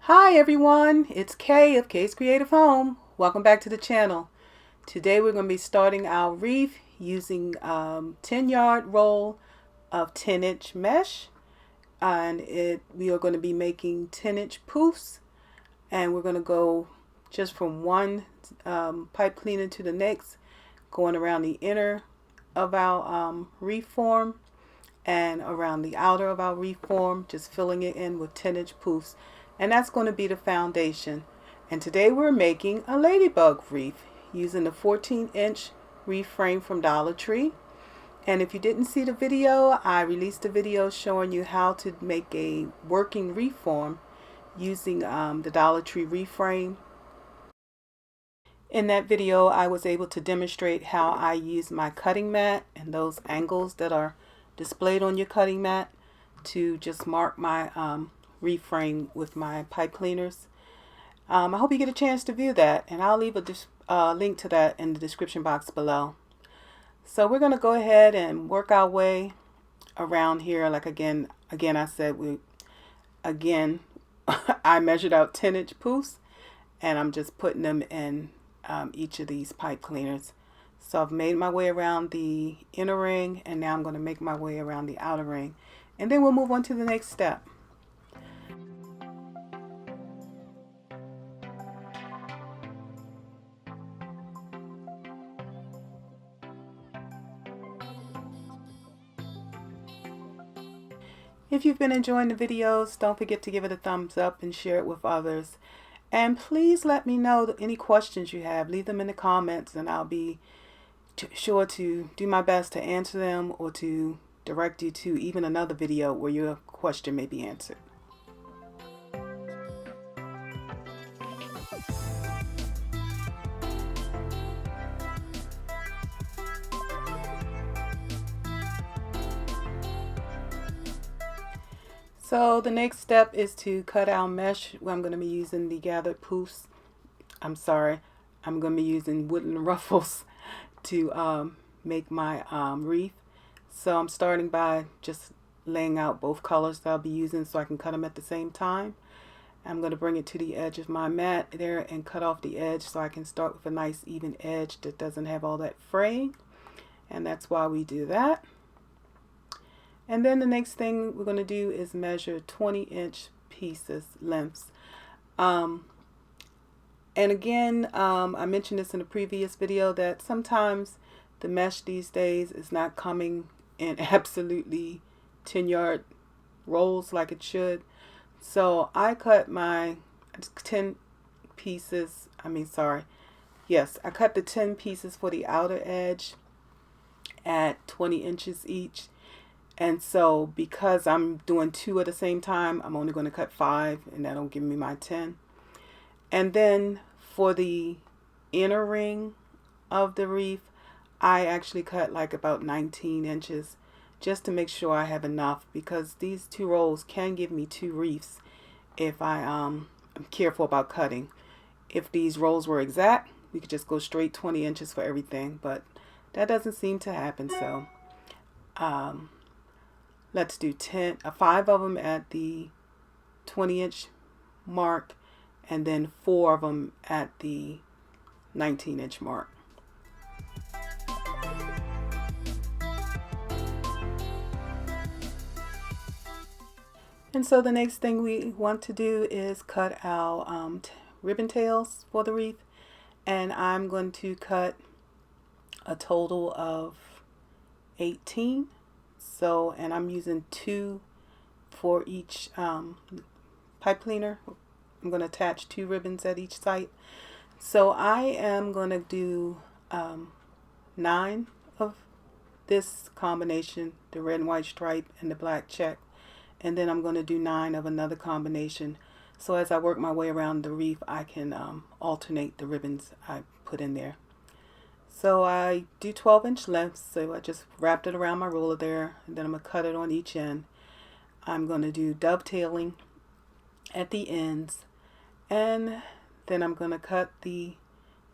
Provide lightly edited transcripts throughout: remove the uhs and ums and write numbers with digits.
Hi everyone, it's Kay of Kay's Creative Home. Welcome back to the channel. Today we're going to be starting our wreath using 10-yard roll of 10-inch mesh, and we are going to be making 10-inch poofs, and we're going to go just from one pipe cleaner to the next, going around the inner of our wreath form and around the outer of our wreath form, just filling it in with 10-inch poofs. And that's going to be the foundation. And today we're making a ladybug wreath using the 14-inch Reframe from Dollar Tree. And if you didn't see the video, I released a video showing you how to make a working wreath form using the Dollar Tree Reframe. In that video, I was able to demonstrate how I use my cutting mat and those angles that are displayed on your cutting mat to just mark my reframe with my pipe cleaners. I hope you get a chance to view that, and I'll leave a link to that in the description box below. So we're going to go ahead and work our way around here. Like again I said, I measured out 10-inch poofs, and I'm just putting them in each of these pipe cleaners. So I've made my way around the inner ring, and now I'm going to make my way around the outer ring, and then we'll move on to the next step. If you've been enjoying the videos, don't forget to give it a thumbs up and share it with others. And please let me know any questions you have. Leave them in the comments, and I'll be sure to do my best to answer them, or to direct you to even another video where your question may be answered. So the next step is to cut our mesh. I'm going to be using the gathered poofs. I'm going to be using wooden ruffles to make my wreath. So I'm starting by just laying out both colors that I'll be using so I can cut them at the same time. I'm going to bring it to the edge of my mat there and cut off the edge so I can start with a nice even edge that doesn't have all that fraying. And that's why we do that. And then the next thing we're going to do is measure 20-inch pieces lengths. And again, I mentioned this in a previous video that sometimes the mesh these days is not coming in absolutely 10-yard rolls like it should. So I cut my 10 pieces, I cut the 10 pieces for the outer edge at 20 inches each. And so because I'm doing 2 at the same time, I'm only going to cut 5, and that'll give me my 10. And then for the inner ring of the wreath, I actually cut like about 19 inches just to make sure I have enough, because these 2 rolls can give me 2 wreaths if I'm careful about cutting. If these rolls were exact, we could just go straight 20 inches for everything, but that doesn't seem to happen. So let's do 5 of them at the 20-inch mark, and then 4 of them at the 19-inch mark. And so the next thing we want to do is cut our ribbon tails for the wreath, and I'm going to cut a total of 18. So, and I'm using 2 for each pipe cleaner. I'm going to attach 2 ribbons at each site. So I am going to do 9 of this combination, the red and white stripe and the black check. And then I'm going to do 9 of another combination. So as I work my way around the wreath, I can alternate the ribbons I put in there. So I do 12-inch lengths, so I just wrapped it around my ruler there, and then I'm going to cut it on each end. I'm going to do dovetailing at the ends, and then I'm going to cut the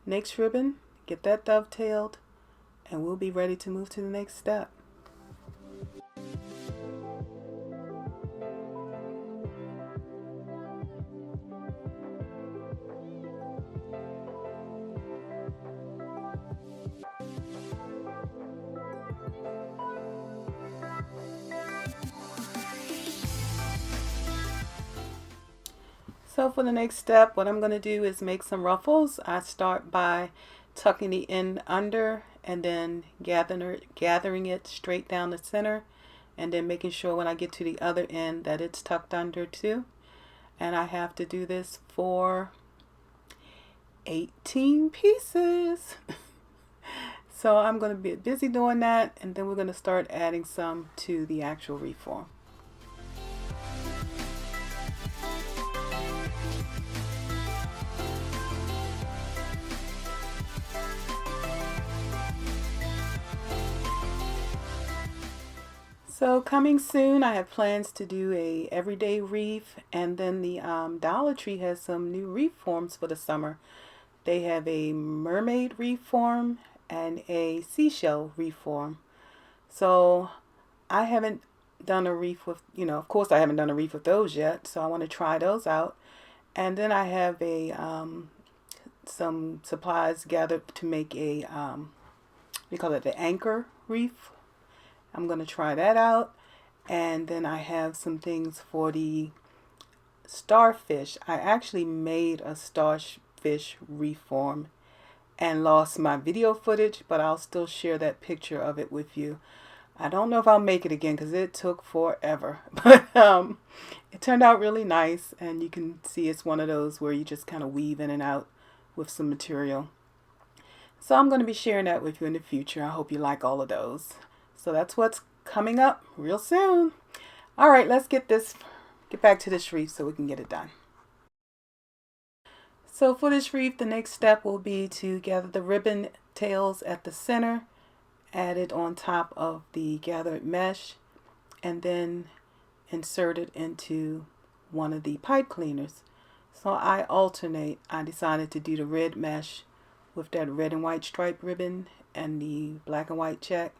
next ribbon, get that dovetailed, and we'll be ready to move to the next step. So for the next step, what I'm going to do is make some ruffles. I start by tucking the end under and then gathering it straight down the center, and then making sure when I get to the other end that it's tucked under too. And I have to do this for 18 pieces. So I'm going to be busy doing that, and then we're going to start adding some to the actual reform. So coming soon, I have plans to do a everyday wreath, and then the Dollar Tree has some new wreath forms for the summer. They have a mermaid wreath form and a seashell wreath form. So I haven't done a wreath with, of course I haven't done a wreath with those yet, so I want to try those out. And then I have a some supplies gathered to make a we call it the anchor wreath. I'm going to try that out. And then I have some things for the starfish. I actually made a starfish reform and lost my video footage, but I'll still share that picture of it with you. I don't know if I'll make it again because it took forever. But it turned out really nice, and you can see it's one of those where you just kind of weave in and out with some material. So I'm going to be sharing that with you in the future. I hope you like all of those. So that's what's coming up real soon. All right, let's get back to this wreath so we can get it done. So for this wreath, the next step will be to gather the ribbon tails at the center, add it on top of the gathered mesh, and then insert it into one of the pipe cleaners. So I alternate. I decided to do the red mesh with that red and white stripe ribbon and the black and white check.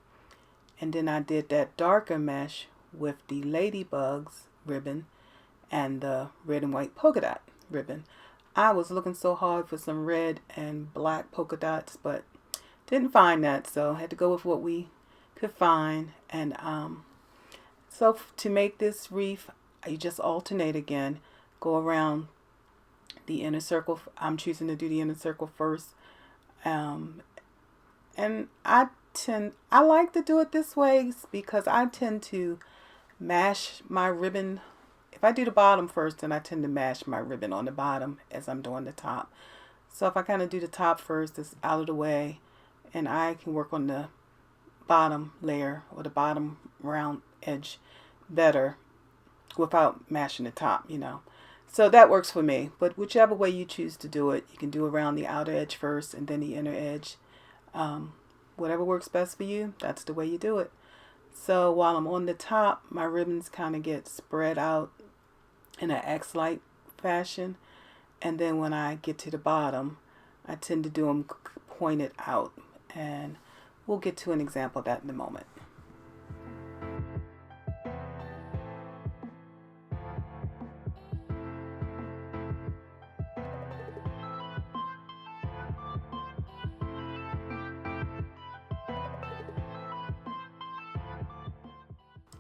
And then I did that darker mesh with the Ladybugs ribbon and the red and white polka dot ribbon. I was looking so hard for some red and black polka dots, but didn't find that, so I had to go with what we could find. And so to make this wreath, you just alternate again. Go around the inner circle. I'm choosing to do the inner circle first. And I like to do it this way because I tend to mash my ribbon. If I do the bottom first, then I tend to mash my ribbon on the bottom as I'm doing the top. So if I kind of do the top first, it's out of the way, and I can work on the bottom layer or the bottom round edge better without mashing the top, So that works for me. But whichever way you choose to do it, you can do around the outer edge first and then the inner edge. Whatever works best for you, that's the way you do it. So while I'm on the top, my ribbons kind of get spread out in an X-like fashion. And then when I get to the bottom, I tend to do them pointed out. And we'll get to an example of that in a moment.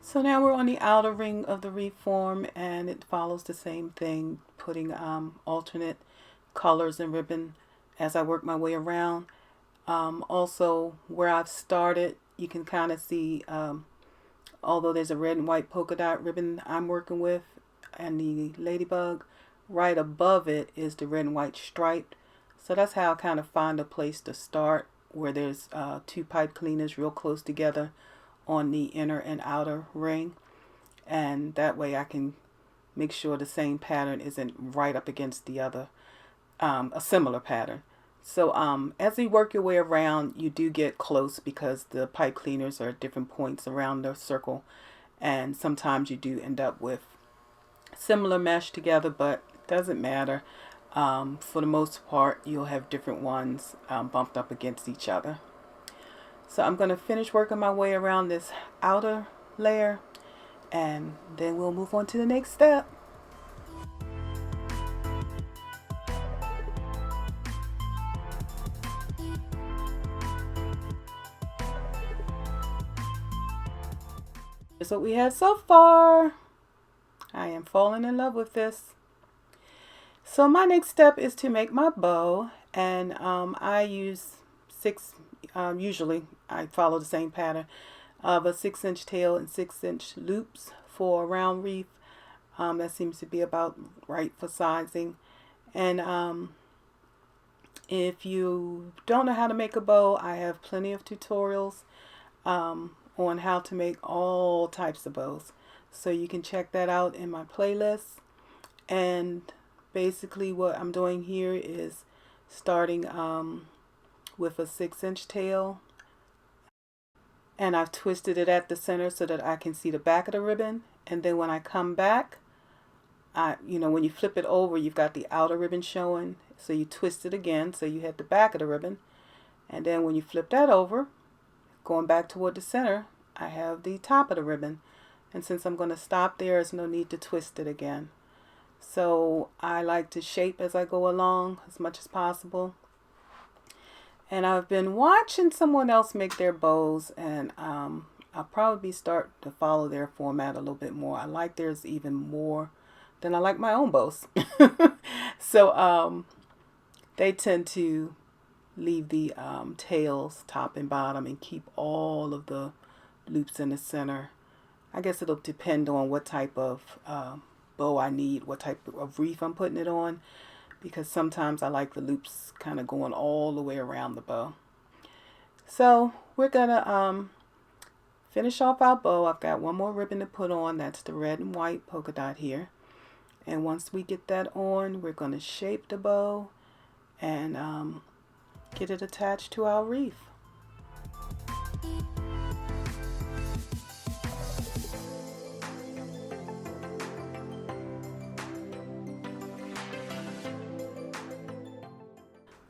So now we're on the outer ring of the reform, and it follows the same thing, putting alternate colors and ribbon as I work my way around. Also, where I've started, you can kind of see, although there's a red and white polka dot ribbon I'm working with and the ladybug, right above it is the red and white stripe. So that's how I kind of find a place to start where there's two pipe cleaners real close together on the inner and outer ring, and that way I can make sure the same pattern isn't right up against the other, a similar pattern. So as you work your way around, you do get close because the pipe cleaners are at different points around the circle, and sometimes you do end up with similar mesh together, but it doesn't matter. For the most part, you'll have different ones bumped up against each other. So I'm going to finish working my way around this outer layer, and then we'll move on to the next step. Here's what we have so far. I am falling in love with this. So my next step is to make my bow, and I use six, usually I follow the same pattern of a 6-inch tail and 6-inch loops for a round wreath. That seems to be about right for sizing. And if you don't know how to make a bow, I have plenty of tutorials on how to make all types of bows. So you can check that out in my playlist. And basically what I'm doing here is starting with a 6-inch tail, and I've twisted it at the center so that I can see the back of the ribbon. And then when I come back, when you flip it over, you've got the outer ribbon showing, so you twist it again so you hit the back of the ribbon. And then when you flip that over, going back toward the center, I have the top of the ribbon. And since I'm going to stop there, there's no need to twist it again. So I like to shape as I go along as much as possible. And I've been watching someone else make their bows, and I'll probably start to follow their format a little bit more. I like theirs even more than I like my own bows. So they tend to leave the tails top and bottom and keep all of the loops in the center. I guess it'll depend on what type of bow I need, what type of wreath I'm putting it on, because sometimes I like the loops kind of going all the way around the bow. So we're gonna finish off our bow. I've got one more ribbon to put on. That's the red and white polka dot here. And once we get that on, we're going to shape the bow and get it attached to our wreath.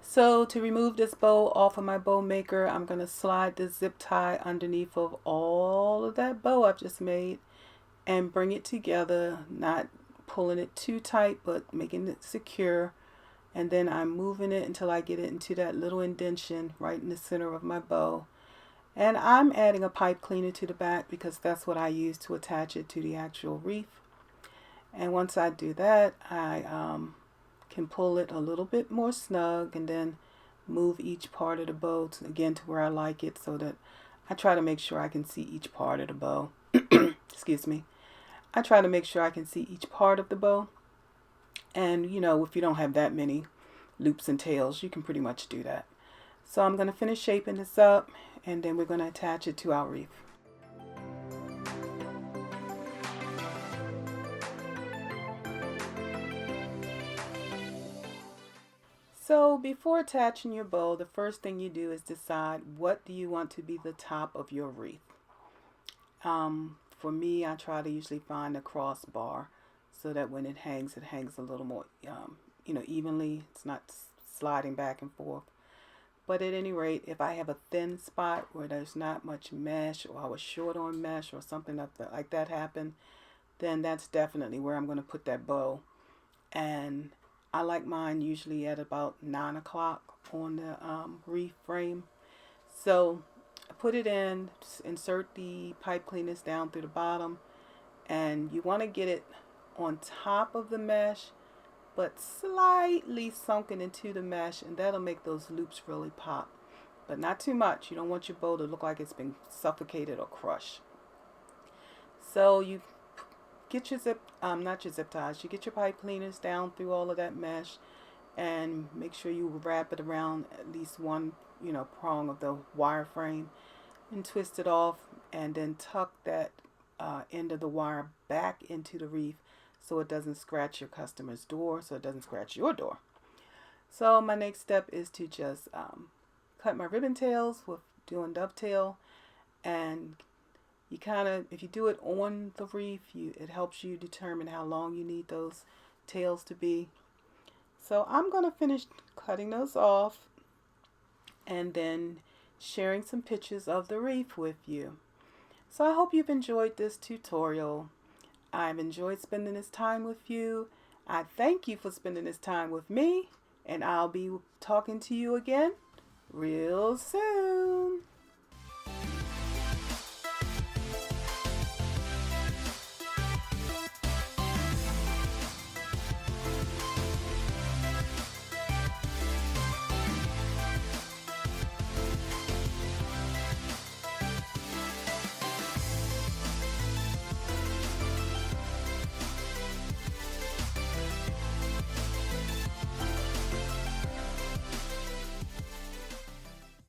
So to remove this bow off of my bow maker, I'm going to slide this zip tie underneath of all of that bow I've just made and bring it together, not pulling it too tight but making it secure. And then I'm moving it until I get it into that little indentation right in the center of my bow. And I'm adding a pipe cleaner to the back because that's what I use to attach it to the actual wreath. And once I do that, I can pull it a little bit more snug and then move each part of the bow again to where I like it, so that I try to make sure I can see each part of the bow. Excuse me. I try to make sure I can see each part of the bow. And if you don't have that many loops and tails, you can pretty much do that. So I'm going to finish shaping this up, and then we're going to attach it to our wreath. So before attaching your bow, the first thing you do is decide what do you want to be the top of your wreath. For me, I try to usually find a crossbar so that when it hangs a little more evenly. It's not sliding back and forth. But at any rate, if I have a thin spot where there's not much mesh, or I was short on mesh, or something like that happened, then that's definitely where I'm going to put that bow. And I like mine usually at about 9 o'clock on the Reframe. So I put it in, insert the pipe cleaners down through the bottom, and you want to get it on top of the mesh but slightly sunken into the mesh, and that'll make those loops really pop, but not too much. You don't want your bow to look like it's been suffocated or crushed. So you get your not your zip ties, you get your pipe cleaners down through all of that mesh, and make sure you wrap it around at least one prong of the wire frame and twist it off, and then tuck that end of the wire back into the wreath so it doesn't scratch your customer's door, so it doesn't scratch your door. So my next step is to just cut my ribbon tails with doing dovetail, and you if you do it on the wreath, it helps you determine how long you need those tails to be. So I'm going to finish cutting those off and then sharing some pictures of the wreath with you. So I hope you've enjoyed this tutorial. I've enjoyed spending this time with you. I thank you for spending this time with me, and I'll be talking to you again real soon.